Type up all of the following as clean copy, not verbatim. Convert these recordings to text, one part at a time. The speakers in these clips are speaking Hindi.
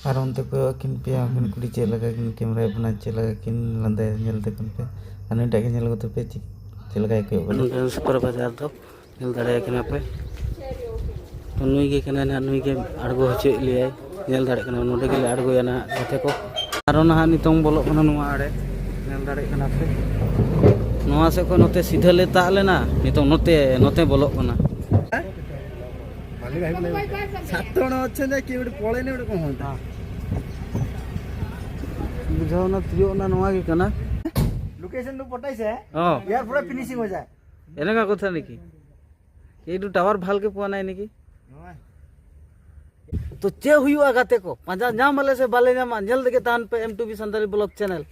और उनते को किन पे किन कुड़ी चेक लगा किन कैमरा बना चेक लगा किन लंदे नेल ते किन पे अनु टाके नेल को पे चेक लगा को बना सुपर बाजार तो नेल दाड़े किन पे तो नुई के कना ना नुई के अड़गो हचे लिया नेल दाड़े कना नोडे के अड़गो या ना गते को आरो ना नितों बोलो कना नुआ आड़े नेल दाड़े कना पे नुआ से को नोते सीधा ले ता लेना नितों नोते नोते बोलो कना सातण अच्छे ना कि पड़े ने को होता बुझाओ ना तियो ना नवा के कना लोकेशन तो पटाई से हां यार पूरा फिनिशिंग हो जाए एने का कथा निकी ए दु टावर भाल के पोना है निकी तो चे हुआ गाते को पांजा नाम वाले से बाले नाम जल्द के तान पे M2B संताली ब्लॉग चैनल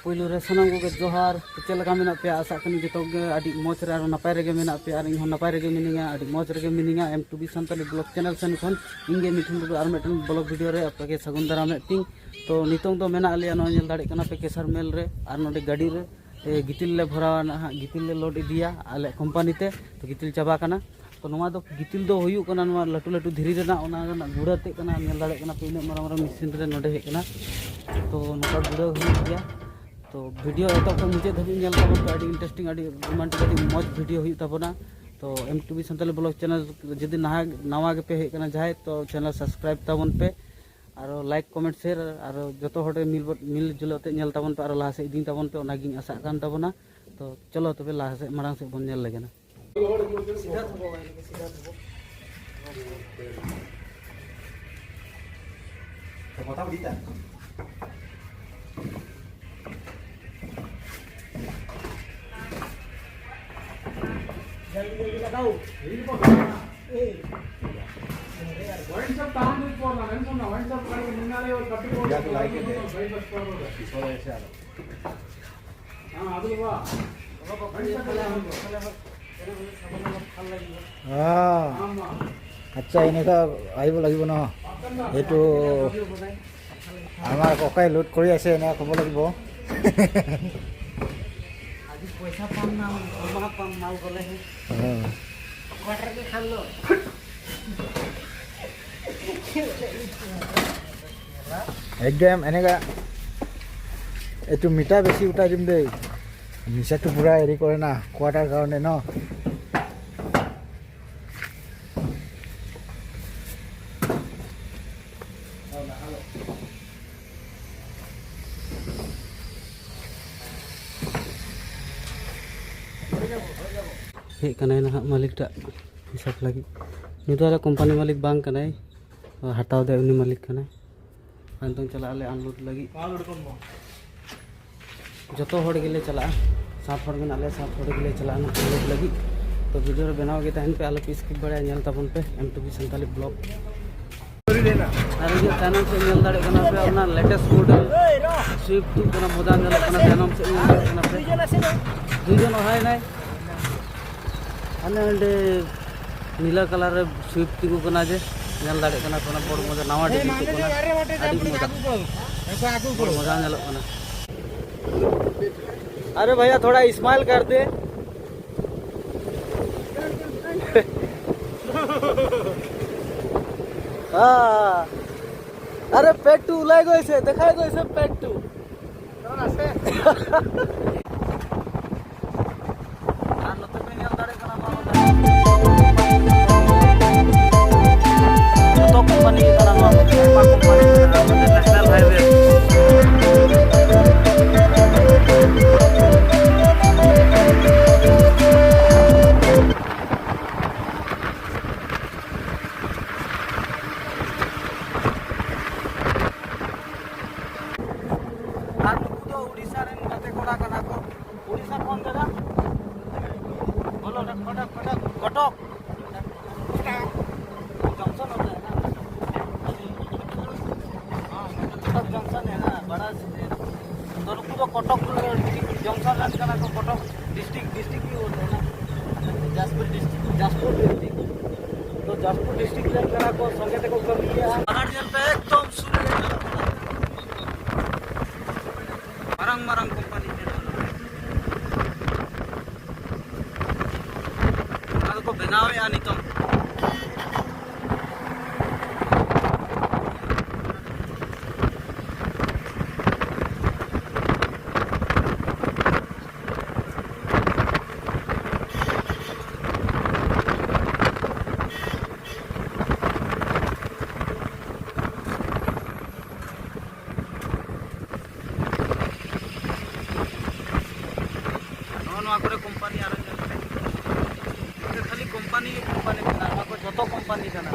पहिलो रे सनम को जोहार चल लगा मेना पे आशा कनी जतो अडी मोच रे आरो नपाय रे मेना पे आर इन नपाय रे मिनिंगा अडी मोच रे मिनिंगा M2B संताली ब्लॉग चैनल सन खन इंगे मिठुन दो आर मेटन ब्लॉग वीडियो रे आपके सगुन दारा मेटिंग तो नितों तो मेना आलिया नो नेल दाड़े कना पे केसर मेल रे आर नोडे गाड़ी रे गितिल ले भरावा ना गितिल ले लोड इदिया आले कंपनी ते तो गितिल चाबा कना तो नवा दो गितिल दो हुयु कना नवा लटू लटू धीरी रे ना ओना गुड़ा ते कना नेल दाड़े कना पे इन मारा मारा मशीन रे नोडे हे कना तो नोका गुड़ा हुयु गया तो वीडियो एत मुझे धाबी इंटरेस्टिंग रोमांटिक मज वीडियो हुई तबना तो M2B संताली ब्लॉग चैनल जदि नवा के पे हेकना जाए तो चैनल सब्सक्राइब तबन पे और लाइक कमेंट शेयर और जो हटे मिल जुलते नेल तबन पे और लाहा से इदी तबन पे ओना गिन आशा कान तबना तो चलो तबे लाहा से मारांग से बन नेल लेगेना কথা বলিতা जल्दी लगाओ ए वन सब काम में पड़ना है ना वन सब कर निनाले और कट्टी को लाइक है भाई बस कर दो इसको ऐसे आ हां ಅದು ವಾ हां अच्छा इनेका आइब লাগিব न एटु आमार ककाई लुट কৰি আছে এনে ক'ব লাগিব पैसा पाम ना माल पाम माल गले है हां क्वार्टर के खान लो एकदम এনেকা এটু মিঠা বেশি উঠা দিম দে মিঠাটো পুরা এৰি কৰে না কোৱাটাৰ কাৰণে ন हे कनाय ना मालिक टा हिसाब लगी नितो कंपनी मालिक बांग कनाय हटाव दे उनी मालिक कनाय अंतों चला ले अनलोड लगी जतो हड़ गेले चला सात हड़ में आले सात हड़ गेले चला अनलोड लगी तो वीडियो रे बनाओ के तहन पे आले पीस के बड़ा नेल तबन पे M2B संताली ब्लॉग और ये चैनल से नेल दाड़े कना पे अपना लेटेस्ट मॉडल स्विफ्ट कना मोदा नेल कना चैनल से नेल दाड़े कना पे दुजन हाय नाय अने नीला कलर स्विफ्ट को कना जे नेल दाड़े कना कोना बड़ मजा नवा डिजिट को कना मजा नेल कना अरे भैया थोड़ा स्माइल कर दे हां अरे पेटू उलाई गइसे देखाय गइसे पेटू कोन আছে আর নতে নেল দাড়ে কনা तो कंपनी कना कंपनी नेशनल हाईवे उड़ीसा रे गाते कोड़ा कना को कटक जंक्शन होता है ना, कटक जंक्शन है ना बड़ा तो नुकू तो कटक जंक्शन रहना को कटक डिस्ट्रिक्ट भी होता है ना, जाजपुर डिस्ट्रिक्ट तो जाजपुर डिस्ट्रिक्ट रहना को संगे को कमी है पहाड़ जल पे एकदम सुरे marang company ada ko benawe ani to company आ रहा है खाली कंपनी को जो कंपनी का ना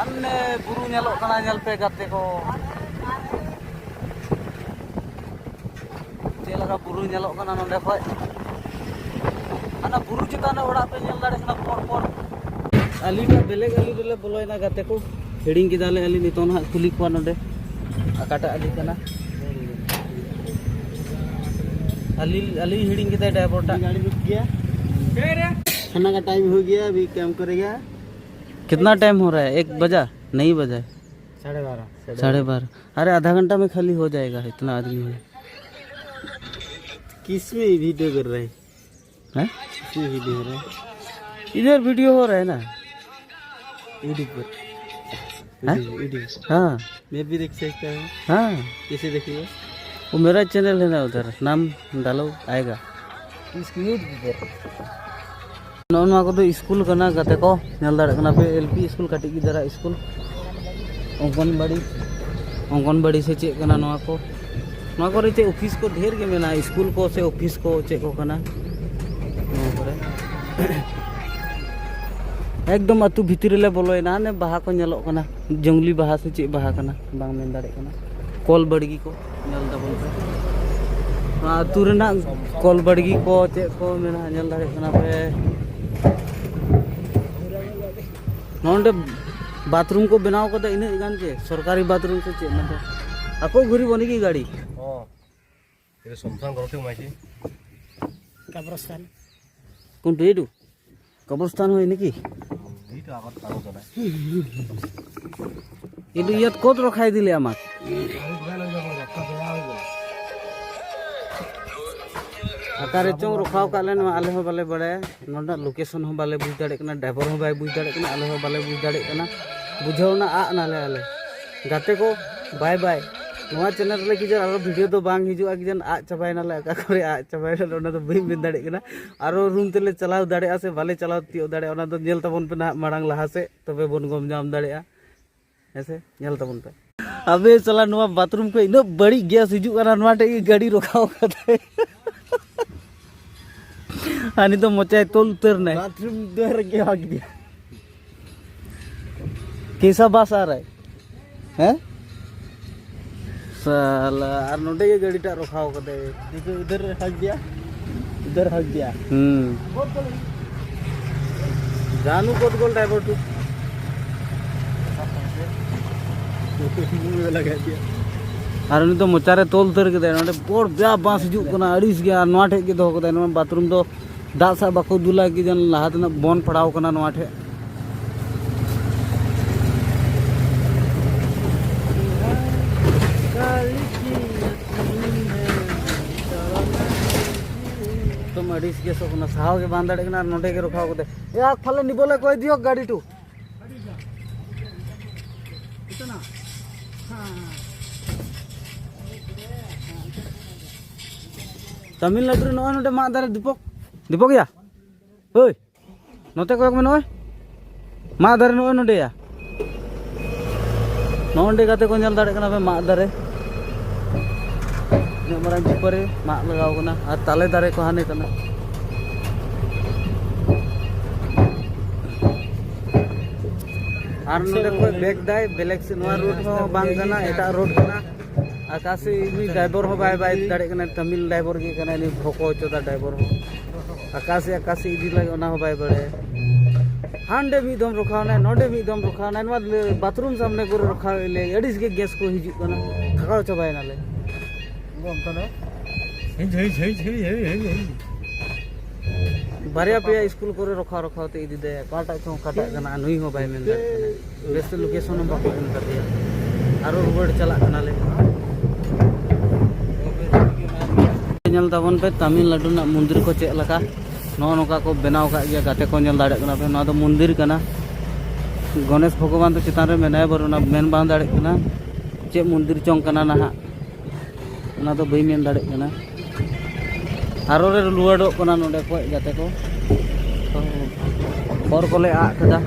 अन्ने बुरु नेलो कना नेल पे गाते को चेलका बुरु नेलो कना नंदे खय ana बुरु चिताने ओड़ा पे नेल दाड़े कना पर आली टा बेलेग आली रेले बोलोयना गाते को हेडिंग किदाले आली नितो ना खुली को नंदे आकाटा आली कना आली हेडिंग किदा ड्राइवर टा गाड़ी रुक गया खाना का टाइम हो गया अभी काम करेगा कितना टाइम हो रहा है 1 बजा नहीं बजा 12:30 अरे आधा घंटा में खाली हो जाएगा इतना आदमी है किस में वीडियो कर रहे हैं वीडियो हो रहा है इधर वीडियो हो रहा है ना यूट्यूब पर हाँ मैं भी देख सकता हूँ हाँ कैसे देखिएगा वो मेरा चैनल है ना उधर नाम डालो आएगा नौन को तो स्कूल करना गाते को नेल दाड़े कना पे एलपी स्कूल काटी गिदरा स्कूल अंगनबाड़ी से चेक करना नवा को चे ऑफिस को ढेर के मेना स्कूल को से ऑफिस को चेक को करना एकदम अतु भीतर ले बोलोयना ने बाहा को नेलो कना जंगली बाहा से चे बाहा कना बांग मेन दाड़े कना कॉल बड़गी को नेल दबल पे अतु रेना कॉल बड़गी को चे को मेना नेल दाड़े कना पे नोंडे बाथरूम को बनाव कदा इने गान के सरकारी बाथरूम से चे ना ako घुरी बनी की गाड़ी ये समसान करते माइची कब्रस्तान कोन रेडू कब्रस्तान होय नेकी এইটা আবার তারো চলে इदु यात कोत रखाई दिले आमाक अकारे चों रखाव कालेन आले हो बाले बड़े नोंडा लोकेशन हो बाले बुझ दाड़े कना ड्राइवर हो बाय बुझ दाड़े कना आले हो बाले बुझ दाड़े कना बुझावना आ नाले आले गाते को बाय बाय नोआ चैनल रे किजन आरो वीडियो तो बांग हिजुआ किजन आ चबाय नाले का करे आ चबाय ना ओना तो बई मेन दाड़े कना आरो रूम तेले चलाव दाड़े आ से बाले चलाव तियो दाड़े ओना तो नेल तबन पे ना मांग लहा से तबे बन गम जाम दाड़े आ ऐसे नेल तबन पे अबे चला नोआ बाथरूम को इनो बड़ी गैस हिजु कना नोआ टे गाड़ी रखाव कते आनी तो मोचाय तोल उतर नहीं बाथरूम दर के भाग दिया कैसा बास आ रहा है हैं साला और नोटे के गाड़ी टा रखाव कदे देखो इधर हक गया जानू कोट गोल ड्राइवर तू लगा दिया और उनी तो मोचारे तोल उतर के दे नोटे बोर ब्या बांस हिजु कना अड़ीस गया नोआ ठे के दो कदे नो बाथरूम दो दाग सा बाको दुला की जन लाहात ना बन पड़ाव कना नोआ ठे तुम अड़ीस के सो कना साव के बांध दाड़े कना नोटे के रखाव कदे ए आक फले निबोले कोई दियो गाड़ी टू तमिलनाडु रे नोय नोटे मा दारे दीपक दीपक या ओय नोते कोयक में नोय मा दारे नोय नोटे या नोंडे गाते को नेल दाड़े कना पे मा दारे ने मरा जिपरे मा लगाव कना और ताले दारे को हाने कना और नोटे को बैक दाय ब्लैक से नोआ रोड हो बांग कना एटा रोड कना आकाशी मी ड्राइवर हो बाय बाय दाड़े कना तमिल ड्राइवर के कना नि भोको चोदा ड्राइवर हो आकाशी इदी लगे ओना हो बाय बड़े हांडे मी दम रखावना नोडे मी दम रखावना नवा बाथरूम सामने को रखा ले एडिस के गैस को हिजु कना थकाव चबाय नाले गमता हे बारिया पे स्कूल को रखा ते इदी दे काटा चो काटा कना नुई हो बाय मेन बेस्ट लोकेशन बाको एम कर दिया आरो रोड चला कना ले नेल ताबन पे तमिलनाडु ना मंदिर को चेक लका नो नोका को बनाव का गया गाते को नेल दाड़े कना पे ना तो मंदिर कना गणेश भगवान तो चितान रे मेनाय बरना मेन बां दाड़े कना चे मंदिर चोंग कना ना ना तो बई मेन दाड़े कना आरो रे लुवाडो कना नोडे को गाते को और कोले आ कदा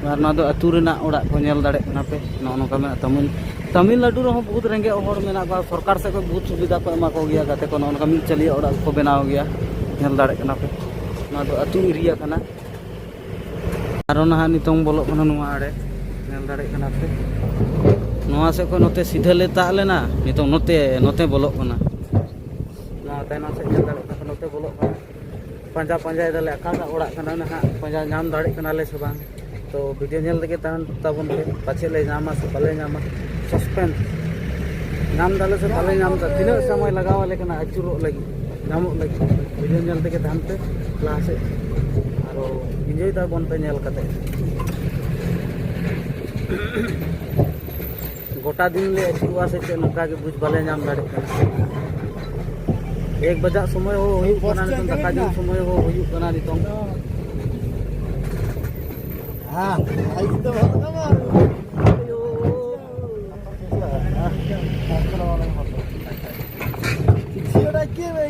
और ना तो अतु रेना ओड़ा को नेल दाड़े कना पे नो नोका में तमिलनाडु रे बहुत रेंगे और मेना बा सरकार से को बहुत सुविधा को एमा को गया गाते को नोनका मी चलिए ओड़ा को बनाव गया नेल दाड़े कना पे ना तो अतु एरिया कना आरो ना नितोंग बोलो कना नुआ आड़े नेल दाड़े कना पे नुआ से को नोते सीधे ले ता लेना नितोंग नोते बोलो कना ना ताना से नेल दाड़े कना नोते बोलो कना पंजा दले अकाटा ओड़ा कना ना पंजा नाम दाड़े कना ले से बांग तो वीडियो नेल लगे तान ताबन पे पाछे ले जामा से पले जामा सस्पेंस नाम दाले से पले नाम ता तीन समय लगावा लेकिन अचुरो लगी नामो लगी वीडियो नेल तके धान पे क्लास से आरो एंजॉय ताबन पे नेल कते गोटा दिन ले अचुवा से चे नका के बुझ बाले नाम दाड़े कना 1 बजा समय हो हुई कना नितों दका दिन समय हो हुई कना नितों हां आई तो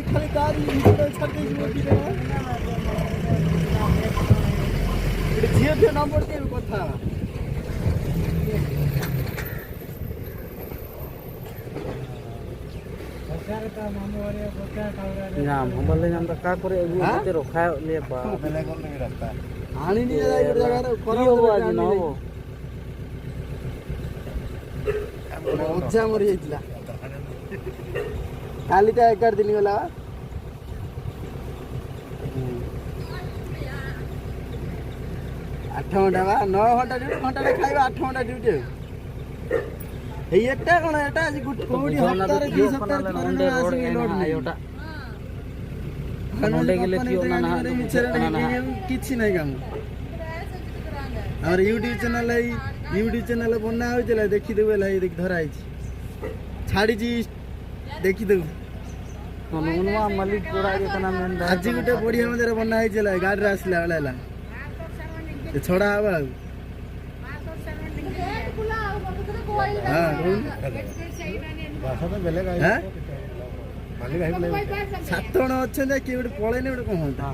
खाली गाड़ी छाटे झियो नंबर के कथा नाम हमले नाम का करे अगु ते रखा ले बा बेले कोन लगे रखता हानी नि जाय जगह रे करो आज न हो उज्जा मरि जाइतला खाली ता 11 दिन गला 8 घंटा बा 9 घंटा ड्यूटी घंटा रे खाइबा 8 घंटा ड्यूटी हे एटा कोन एटा आज गुट कोडी हफ्ता रे 2 सप्ताह कोरोना आसी लोड आयोटा नोंडे गेले थियो ना ना किछि नै काम हमर यूट्यूब चैनल बना होइतला देखि देबे लाई देख धराई छाड़ी जी देखि देबे मनवा मालिक जोड़ा के तना मेन आज गुटे बढ़िया मदर बना होइतला गाड़ी रे आसला वाला ए छोड़ा आबा हां भाषा तो बेले गाय हां मालिक आइ बोले 7 जण अछन कि उडे पळे ने उडे कोन होता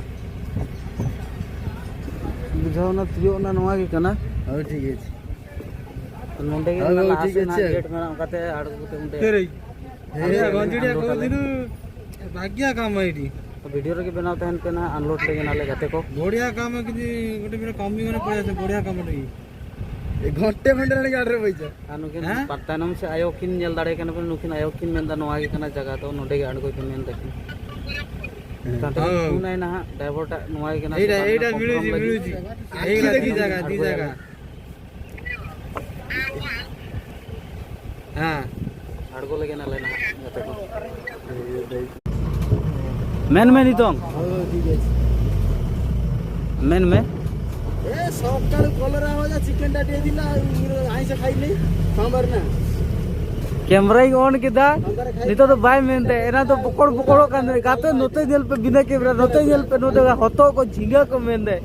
बुझाव ना थियो ना नवा के कना हो ठीक है नोंडे के लास्ट ना गेट में काते आडकुते उंटे तेरे हे गंजड़िया को दिनु भाग्या काम आईडी तो वीडियो रे के बनावता हन केना अनलोड ले नाले गाते को बढ़िया काम है कि गोटे मेरे कमी माने पड़े से बढ़िया काम रे एक घंटे रे गाड़ रे बैठा आनु के पत्तानम से आयो किन जल दाड़े कना पर नुकिन आयो किन मेंदा नवा के कना जगह तो नोंडे के आडको के मेन देखि ताते सुनाय ना ड्राइवर टा नवा के कना एटा मिलु जी एगला दी जगह हां आडको लगे ना लेना गाते को मेन में नितों ठीक है मेन में ए सकाळ कलर आवाज चिकन टा दे दिला आई से खाई ले सांबर ना कैमरा ही ऑन किदा नितो तो बाय मेन दे एना तो पकड़ो कान गाते नोते जेल पे बिना कैमरा नोते जेल पे नोते हतो को झिंगा को मेन दे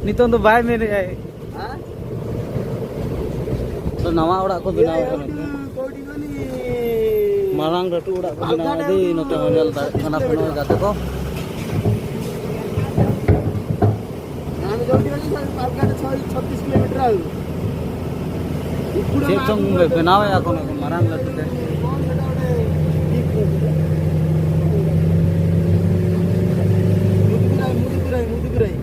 नितो तो बाय मेन है हां तो नवा ओड़ा को बनाव मारांग लटू ओड़ा को बनाव दे नोते होनेल खाना कोनो गाते को ଆମେ ଯୋଉଠି ଗଲି ପାଲଘାଟ 36 କିଲୋମିଟର ଆଉ चेक तो बनाव या कोनो मारांग लटू दे मुदुगुराई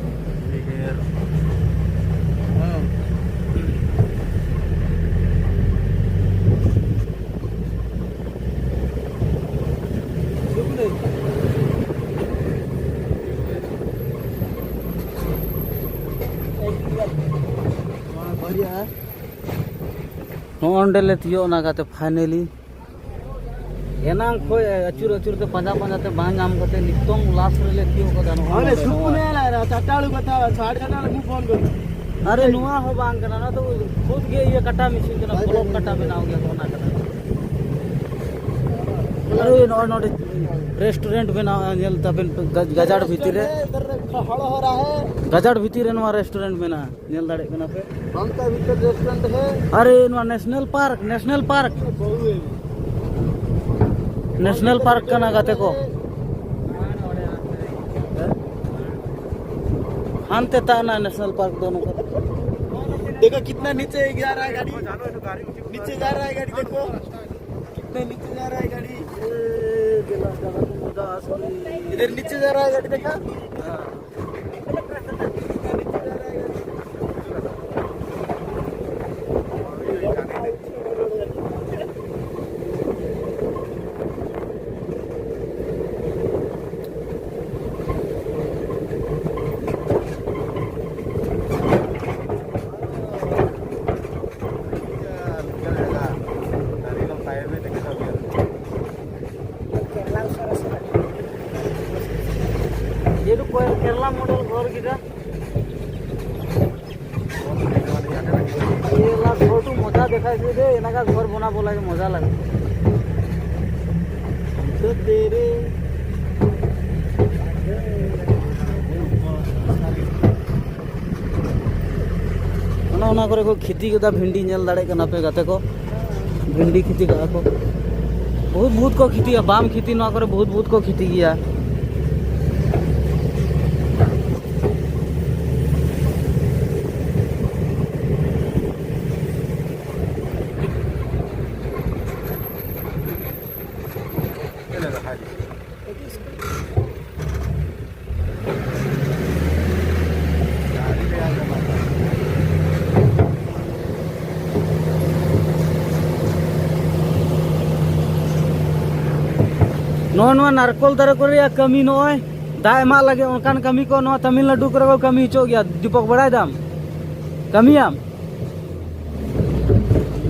नोंडेले तियो ना गाते फाइनली एनांग खोय अचुर अचुर ते पंजा पंजा ते बां नाम करते नितों लास्ट रेले तियो को दानो अरे सुकुने आला चाटाळू कथा 4:30 मु फोन कर अरे नुआ हो बांग कना ना तो खुद गे ये कटा मिसिन कना ब्लॉक कटा बनाओ गया कोना कना अरे नोडे रेस्टोरेंट बनाओ जेल तबेन गजाड़ भीतर हड़ हो रहा है गजाड़ भीतर नुआ रेस्टोरेंट बना नेल दाड़े कना पे बंका भीतर रेस्टोरेंट है अरे नुआ नेशनल पार्क कना गाते को हानते ताना नेशनल पार्क दोनों का देखो कितना नीचे जा रहा है गाड़ी नीचे जा रहा है गाड़ी देखो कितना नीचे जा रहा है गाड़ी इधर नीचे जा रहा है गाड़ी देखा ये तो केरला मॉडल घर गिरा ये ला फोटो मजा दिखाई दे एना का घर बना बोला के मजा लगे तो तेरे ना करे को खेती का भिंडी नेल दाड़े कना पे गाते को भिंडी खेती का को बहुत को खेती है बाम खेती ना करे बहुत को खेती किया नो नारकोल दारे करे या कमी नय दा एमा लगे उनकान कमी को नो तमिलनाडु करे को कमी चो गया दीपक बड़ाई दाम कमी आम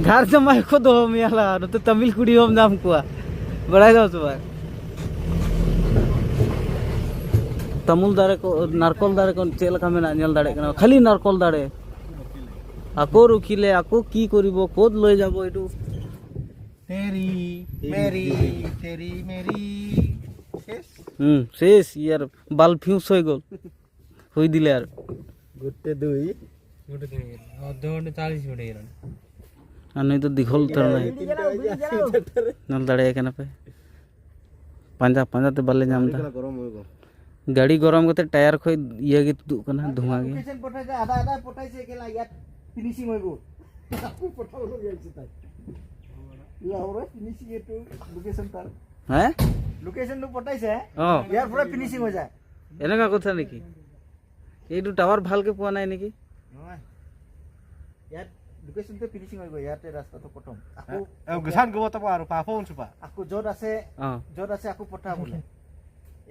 घर से मैं को दो मियाला तो तमिल कुड़ी हम दाम को बड़ाई दाम सब तमुल दारे को नारकोल दारे को चेल का मेना नेल दाड़े कना खाली नारकोल दाड़े आको रुखिले आको की करिबो कोद लय जाबो एटू तेरी मेरी शेष यार बाल फ्यूज हो गल हुई दिले यार गुट्टे दुई अध घंटे 40 मिनट और नहीं तो दिखल तर नहीं नल दाड़े कना पे पंजा ते बाले जाम दा गाड़ी गरम करते टायर खोय ये गे तु कना धुआं गे लोकेशन पठाय जा आधा पठाय से केला यार फिनिशिंग होइबो आपको पठाव हो गेल छै या और फिनिशिंग है तो लोकेशन तार हैं लोकेशन नु पठाय से हां यार पूरा फिनिशिंग हो जाए एने का কথা নাকি এইটো টাওয়ার ভালকে পোৱা নাই নেকি यार लोकेशन तो फिनिशिंग होइबो यार ते रास्ता तो पठम आको गसान गो त आरो पाफोन सुपा आको जोर আছে आको पठा बोले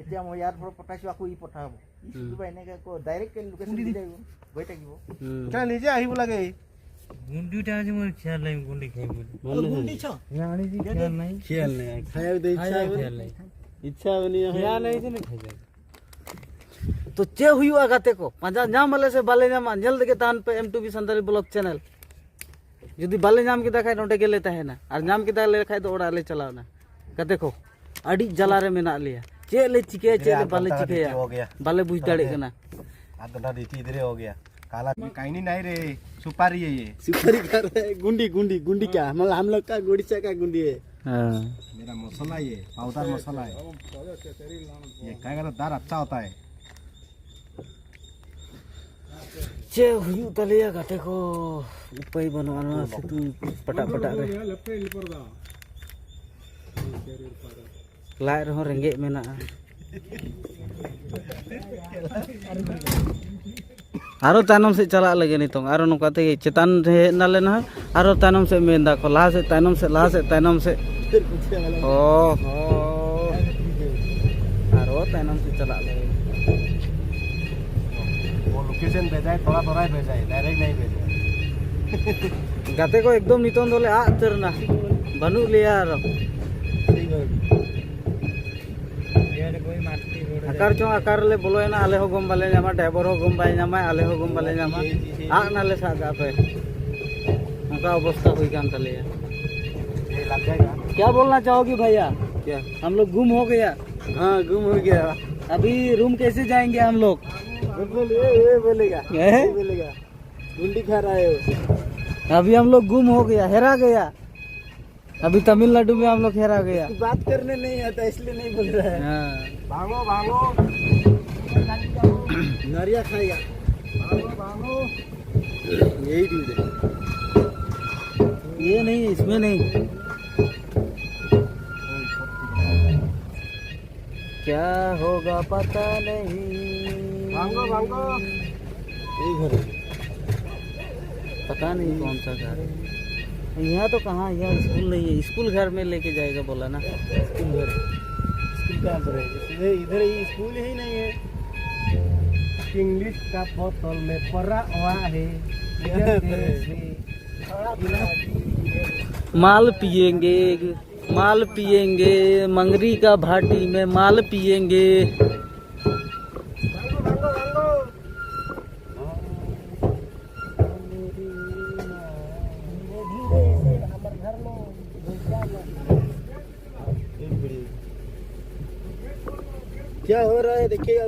এতিয়া মই ইয়াৰ পৰা পঠাইছো আকৌ ই পঠাব ই সুবিধা এনেকে কো ডাইৰেক্ট লোকেশন দি দিব গৈ থাকিব তা নিজে আহিব লাগে গুন্ডিটা আছে মই খেয়াল নাই গুন্ডি খাই বলি গুন্ডি ছ জানি জি খেয়াল নাই খাইও দে इच्छा बनी খেয়াल নাই যে খাই যায় तो चे हुआ गाते को पंजा नाम वाले से बाले नाम जल्द के तान पे M2B संताली ब्लॉग चैनल यदि बाले नाम की देखाय नोटे के लेता है ना और नाम की दा लेखाय तो ओड़ा ले चलाओ ना गाते को अड़ी जला रे मेना लिया चे ले चिके चे ले बाले चिके बाले बुझ दाड़े कना आदना रीति इधरे हो गया काला काइनी नहीं रे सुपारी है ये। सुपारी खा रहा है। गुंडी गुंडी गुंडी क्या मतलब हम लोग का गुड़ीचा का गुंडी है। हाँ मेरा मसाला ये पाउडर मसाला है। ये खाएगा तो दाल अच्छा होता है। चे हुई तलिया गाते को उपाय बनवाना से तू पटा पटा रे लाए रहो रेंगे में ना आरो तानम से चला लगे नितों आरो नोकाते चेतान हे ना लेना आरो तानम से मेंदा को लाहा से तानम से ओ आरो तानम से चला लगे वो लोकेशन भेजा है थोड़ा थोड़ा ही भेजा है डायरेक्ट नहीं भेजा। गाते को एकदम नितों दोले आ तरना बनू लिया आरो आकार ले बोलो ना आले हो गम बाले जामा ड्राइवर हो गम बाले जामा आले हो गम बाले जामा आ नाले सागा पे उनका अवस्था हुई कान तले ये लग जाएगा। क्या बोलना चाहोगी भैया? क्या हम लोग गुम हो गया। हाँ गुम हो गया। अभी रूम कैसे जाएंगे हम लोग? ये बोलेगा गुंडी खा रहा है वो। अभी हम लोग गुम हो गया हेरा गया। अभी तमिलनाडु में हम लोग हेरा गया। बात करने नहीं आता इसलिए नहीं बोल रहा है। हाँ भागो भागो नरिया खाएगा भागो यही दूध है ये नहीं इसमें नहीं क्या होगा पता नहीं भागो भागो यही घर है पता नहीं कौन सा घर है यहाँ तो कहाँ यहाँ स्कूल नहीं है स्कूल घर में लेके जाएगा बोला ना स्कूल घर स्कूल कहाँ पर है? इधर ही स्कूल ही नहीं है। इंग्लिश का बोतल में पड़ा हुआ है। माल पिएंगे मंगरी का भाटी में माल पिएंगे क्या हो रहा है देखिएगा।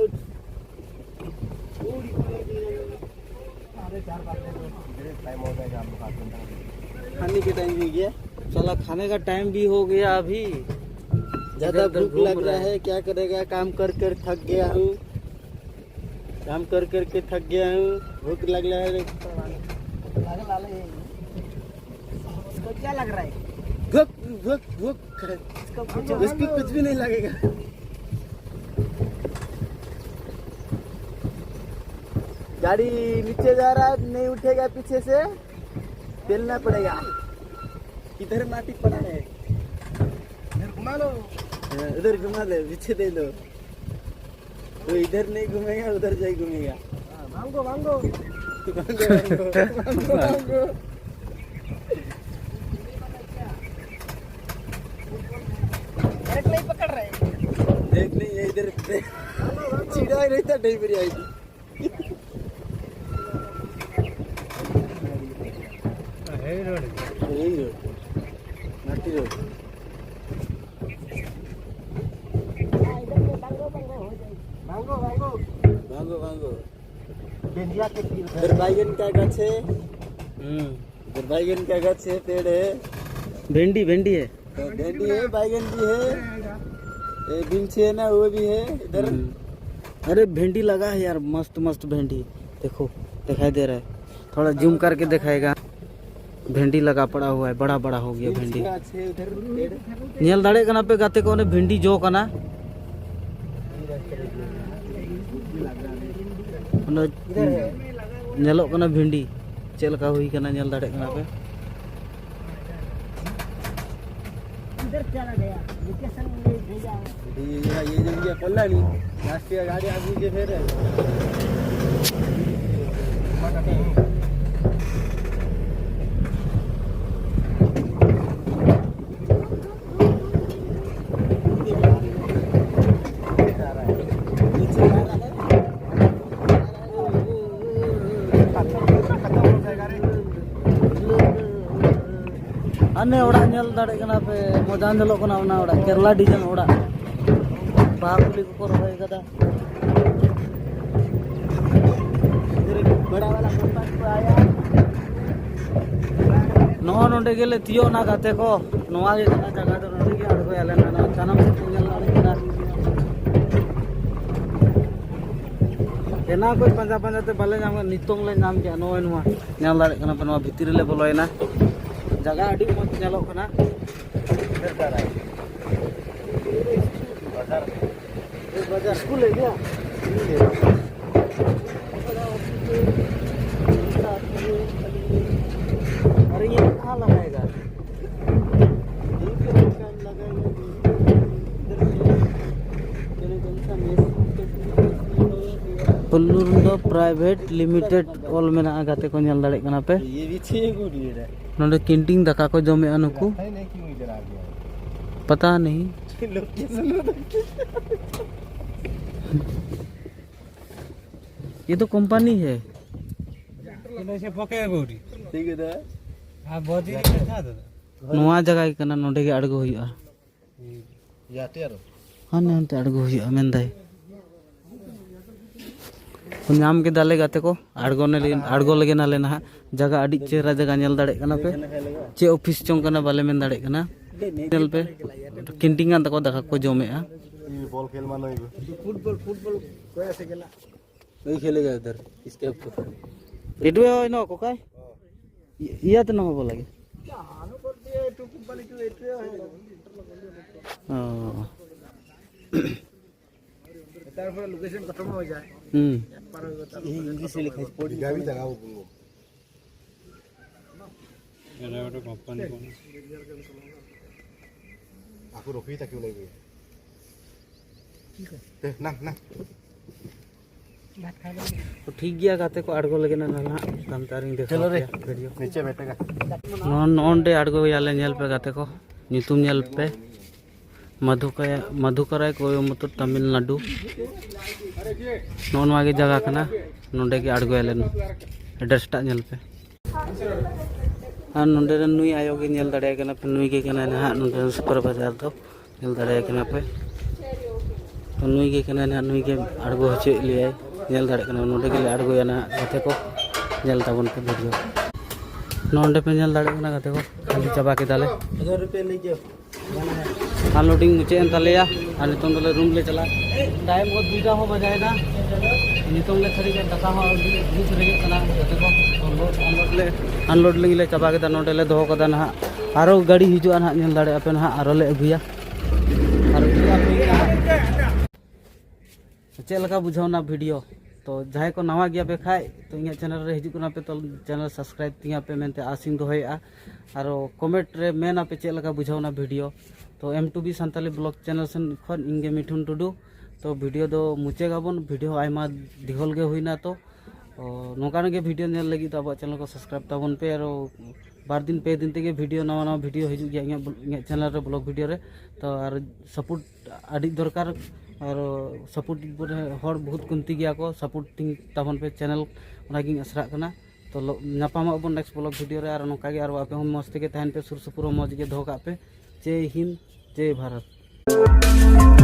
खाने के टाइम भी गया चला खाने का टाइम भी हो गया अभी ज्यादा भूख लग रहा है क्या करेगा काम कर कर थक गया हूँ काम कर कर के थक गया हूँ भूख लग रहा है। इसको क्या लग रहा है भूख भूख भूख इसको कुछ भी नहीं लगेगा। गाड़ी नीचे जा रहा है नहीं उठेगा पीछे से पेलना पड़ेगा। इधर माटी पड़ा है इधर घुमा लो उधर घुमा ले पीछे दे लो तो इधर नहीं घूमेगा उधर जाए घूमेगा। भांगो भांगो नहीं पकड़ रहे देख नहीं इधर चिड़ा ही रहता नहीं मेरी आई माटी रोड भांगो भांगो भांगो भांगो बेंजिया के बैगन का गाछ है। बैगन का गाछ है पेड़ है भिंडी भिंडी है भेंडी है बैगन भी है बींची है ना वो भी है इधर। अरे भिंडी लगा है यार मस्त मस्त भिंडी देखो दिखाई दे रहा है थोड़ा जूम करके दिखाएगा भिंडी लगा पड़ा हुआ है बड़ा बड़ा हो गया भिंडी नेल दाड़े कना पे गाते को भिंडी जो कना नेलो कना भिंडी चल का हुई कना नेल दाड़े कना पे इधर चला गया लोकेशन में भेजा ये जगह पल्ला नहीं राष्ट्रीय गाड़ी आगे के फिर अने ओड़ा नेल दाड़े कना पे मजा नेलो कना ओना ओड़ा केरला डिजाइन ओड़ा बाहुली को रहे कदा बड़ा वाला कंपास पे आया नोंडे गेले तियो ना गाते को नोआ गे कना जगह दो नोंडे गे अड़गो याले ना तानम से पिंगल लाड़ी कना एना कोई पंजा पंजा ते बाले नाम नितोंग ले नाम के नोय नोआ नाम लाड़ी कना पनवा भितिर ले बोलोयना जगह अड़ी मत चलो कना बाजार स्कूल है क्या अरे ये कहाँ लगाएगा पुल्लुरुंडो प्राइवेट लिमिटेड ऑल में ना गाते को नेल दाड़े कना पे ये भी छे गुडी रे नोंडे कैंटीन दाका को जमे अनुकु पता नहीं ये तो कंपनी है से पके गोडी ठीक है दा हां बोदी के था दा नोआ जगह कना नोंडे गे अड़गो हुआ याते यार हाने हनते अड़गो हुआ मेंदाई नाम के दाले गाते को अड़गो लगे नाले ना जगह अड़ी चेहरा जगह नेल दाड़े कना पे चे ऑफिस चों कना बाले मेन दाड़े कना नेल पे कैंटीन गान तको दाका को जमेआ बॉल खेल मानो फुटबॉल कोई ऐसे खेला नहीं खेलेगा इधर इसके ऊपर इडवे होय नो कोकाय इया तो नो बोला गे आनो कर दिए टुकु वाली के इतरे ओ तार पर लोकेशन खत्म हो जाए इंग्लिश से लिखा है स्पोर्ट गाड़ी लगाओ बोलो एना ଗୋଟେ कंपनी कोन आपको रोकी था क्यों लगी ठीक है ना ना तो ठीक गया गाते को अड़गो लगे ना ना तमतारिंग देखो चलो रे वीडियो नीचे बैठेगा नॉन डे अड़गो याले नेल पे गाते को नितुम नेल पे मधुकराय कोयम्बटूर तमिलनाडु नॉन वागे जगह कना नोंडे के अड़गो याले एड्रेस टा नेल पे हाँ नोंडे नुई आयो के नेल दाड़े कना पे नुई के कना ना नोंडे सुपर बाजार तो नेल दाड़े कना पे तो नुई के कना ना नुई के अड़गो हचे लिए नेल दाड़े कना नोंडे के अड़गो या ना गाते को नेल ताबन पे वीडियो नोंडे पे नेल दाड़े कना गाते को खाली चाबा के दाले 1000 रुपए लेके अनलोडिंग मुचे तलेया और नितों दले रूम ले चला टाइम को 2टा हो बजाए ना नितों ले खड़ी के दका हो भूख रही कना जते को अनलोड ले चाबा के नोडे ले दोहो कदा ना आरो गाड़ी हिजुआ ना नेल दाड़े आपे ना आरो ले अगुया आरो चेल का बुझाव ना वीडियो तो जहां को नवा गया पे खाए तो इन चैनल रे हिजु कना पे तो चैनल सब्सक्राइब तिया पे मेनते आसिंग दोहया और कमेंट रे मेना पे चेल का बुझावना वीडियो तो M2B सानताली ब्लॉग चैनल सन खन इंगे मिठुन टुडू तो वीडियो दो मुचे गाबन वीडियो आयमा दिखल गे हुइना तो नोकान गे वीडियो नेल लगी तो अब चैनल को सब्सक्राइब ताबन पे और बार दिन पे दिन तेगे वीडियो नवा नवा वीडियो हिजु गया इन चैनल रे ब्लॉग वीडियो रे तो और सपोर्ट अड़ी दरकार और सपोर्ट हर बहुत कुंती गया को सपोर्टिंग ताबन पे चैनल उनागी असरा कना तो नापामा बन नेक्स्ट ब्लॉग वीडियो रे और नोका गे और आपे हम मस्त के तहन पे सुर सुपुर मौज के दोका पे जय हिंद जय भारत।